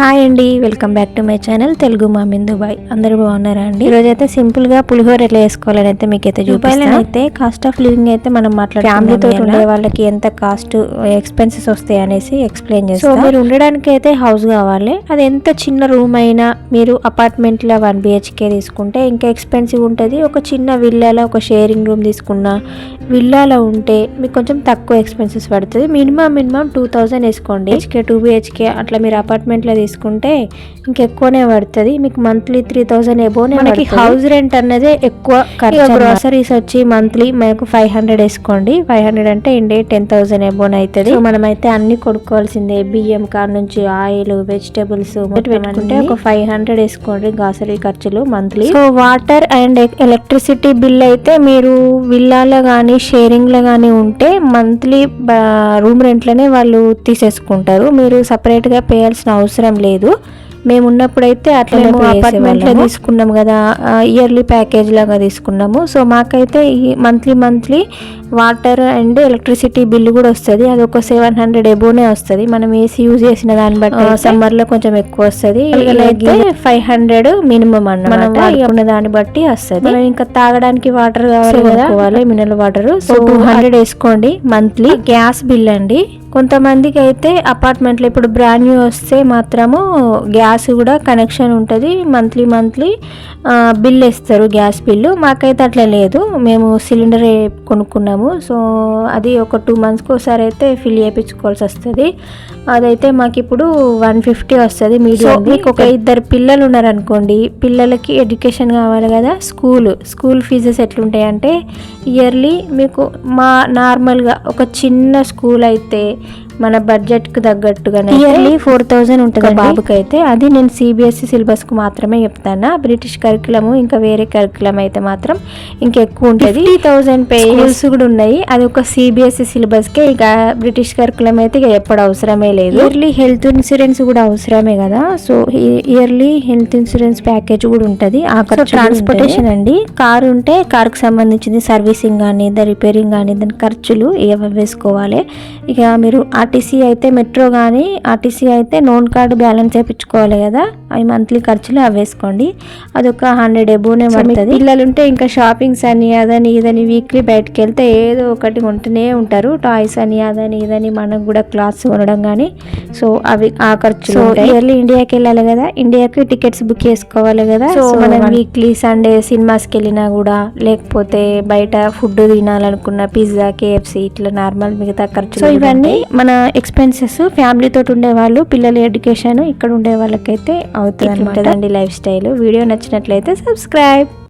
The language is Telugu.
హాయ్ అండి, welcome back to my channel Telugu ma'am in Dubai. అందరూ బాగున్నారా అండి? ఈరోజు అయితే సింపుల్ గా పులిహోర ఎట్లా వేసుకోవాలని అయితే మీకు అయితే చూపిస్తాను. అయితే కాస్ట్ ఆఫ్ లివింగ్ అయితే మనం ఫ్యామిలీతో ఉండే వాళ్ళకి ఎంత కాస్ట్ ఎక్స్పెన్సెస్ వస్తాయి అనేసి ఎక్స్ప్లెయిన్ చేస్తాను. సో మీరు ఉండడానికి అయితే హౌస్ కావాలి. అది ఎంత చిన్న రూమ్ అయినా మీరు అపార్ట్మెంట్ లో 1 BHK తీసుకుంటే ఇంకా ఎక్స్పెన్సివ్ ఉంటుంది. ఒక చిన్న విల్లాలో ఒక షేరింగ్ రూమ్ తీసుకున్న విల్లాలో ఉంటే మీకు కొంచెం తక్కువ ఎక్స్పెన్సెస్ పడుతుంది. మినిమం 2000 వేసుకోండి. 2 BHK అట్లా మీరు అపార్ట్మెంట్ లో తీసుకుంటే ఇంకెక్కువనే పడుతుంది. మీకు మంత్లీ 3000 ఎబోనే. మనకి హౌస్ రెంట్ అన్నదే ఎక్కువ ఖర్చు. గ్రోసరీస్ వచ్చి మంత్లీ మనకు 500 వేసుకోండి. 500 అంటే ఇండే 10,000 ఎబోన్ అవుతుంది. మనమైతే అన్ని కొనుక్కోవాల్సిందే. బియ్యం కాడ నుంచి ఆయిల్, వెజిటబుల్స్ పెట్టుకుంటే ఒక 500 వేసుకోండి గ్రోసరీ ఖర్చులు monthly. So water and electricity bill అయితే మీరు విల్లాలో కానీ షేరింగ్ లో కానీ ఉంటే మంత్లీ రూమ్ రెంట్ లోనే వాళ్ళు తీసేసుకుంటారు. మీరు సపరేట్ గా పేయాల్సిన అవసరం లేదు. మేము ఉన్నప్పుడైతే అట్లా అపార్ట్మెంట్లో తీసుకున్నాం కదా, ఇయర్లీ ప్యాకేజ్ లాగా తీసుకున్నాము. సో మాకైతే ఈ monthly water and electricity bill కూడా వస్తుంది. అది ఒక 700 ఎబోనే వస్తుంది. మనం ఏసీ యూజ్ చేసిన దాన్ని బట్టి సమ్మర్ లో కొంచెం ఎక్కువ వస్తుంది. 500 మినిమం అన్న మనం వాడుకున్న దాన్ని బట్టి వస్తుంది. మనం ఇంకా తాగడానికి వాటర్ కావాలి, మినరల్ వాటర్. సో 200 వేసుకోండి మంత్లీ. గ్యాస్ బిల్ అండి, కొంతమందికి అయితే అపార్ట్మెంట్లో ఇప్పుడు బ్రాండ్ న్యూ వస్తే మాత్రము గ్యాస్ కూడా కనెక్షన్ ఉంటుంది. మంత్లీ బిల్ వేస్తారు, గ్యాస్ బిల్లు. మాకైతే అట్లా లేదు, మేము సిలిండర్ కొనుక్కున్నాము. సో అది ఒక 2 monthsకి ఒకసారి అయితే ఫిల్ చేయించుకోవాల్సి వస్తుంది. అదైతే మాకు ఇప్పుడు 150 వస్తుంది మీడియం. మీకు ఒక 2 పిల్లలు ఉన్నారనుకోండి, పిల్లలకి ఎడ్యుకేషన్ కావాలి కదా, స్కూల్ ఫీజెస్ ఎట్లుంటాయంటే ఇయర్లీ మీకు నార్మల్గా ఒక చిన్న స్కూల్ అయితే మన బడ్జెట్కి తగ్గట్టుగానే ఇయర్లీ 4000 ఉంటుంది బాబుకి అయితే. అది నేను CBSE సిలబస్కు మాత్రమే చెప్తాను. బ్రిటిష్ కరికులం ఇంకా వేరే కరికులం అయితే మాత్రం ఇంకెక్కువ ఉంటుంది. 50,000 పేయర్స్ కూడా ఉన్నాయి. అది ఒక CBSE సిలబస్కే. ఇక బ్రిటిష్ కరికులం అయితే ఇక ఎప్పుడు అవసరమే లేదు. ఇయర్లీ హెల్త్ ఇన్సూరెన్స్ కూడా అవసరమే కదా. So yearly health insurance package కూడా ఉంటుంది. ఆ ట్రాన్స్పోర్టేషన్ అండి, కారు ఉంటే కారుకు సంబంధించింది సర్వీసింగ్ కానీ రిపేరింగ్ కానీ దాని ఖర్చులు ఏవి వేసుకోవాలి. ఇక మీరు ఆర్టీసీ అయితే మెట్రో కానీ ఆర్టీసీ అయితే నోన్ కార్డు బ్యాలెన్స్ వేయించుకోవాలి కదా, అవి మంత్లీ ఖర్చులు అవి వేసుకోండి. అదొక 100 ఎబోనే పడుతుంది. పిల్లలు ఉంటే ఇంకా షాపింగ్స్ అని అదని ఇదని వీక్లీ బయటకు వెళ్తే ఏదో ఒకటి కొంటూనే ఉంటారు. టాయ్స్ అని అదని ఇదని, మనకు కూడా క్లాత్స్ కొనడం కానీ. సో అవి ఆ ఖర్చులు. ఇయర్లీ ఇండియాకి వెళ్ళాలి కదా, ఇండియాకి టికెట్స్ బుక్ చేసుకోవాలి కదా. సో మనం వీక్లీ సండే సినిమాస్కి వెళ్ళినా కూడా, లేకపోతే బయట ఫుడ్ తినాలనుకున్న పిజ్జా, KFC ఇట్లా నార్మల్ మిగతా ఖర్చులు. సో ఇవన్నీ మన ఎక్స్పెన్సెస్. ఫ్యామిలీతో ఉండే వాళ్ళు, పిల్లల ఎడ్యుకేషన్ ఇక్కడ ఉండే వాళ్ళకైతే అవుతుందండి లైఫ్ స్టైల్. వీడియో నచ్చినట్లయితే సబ్స్క్రైబ్.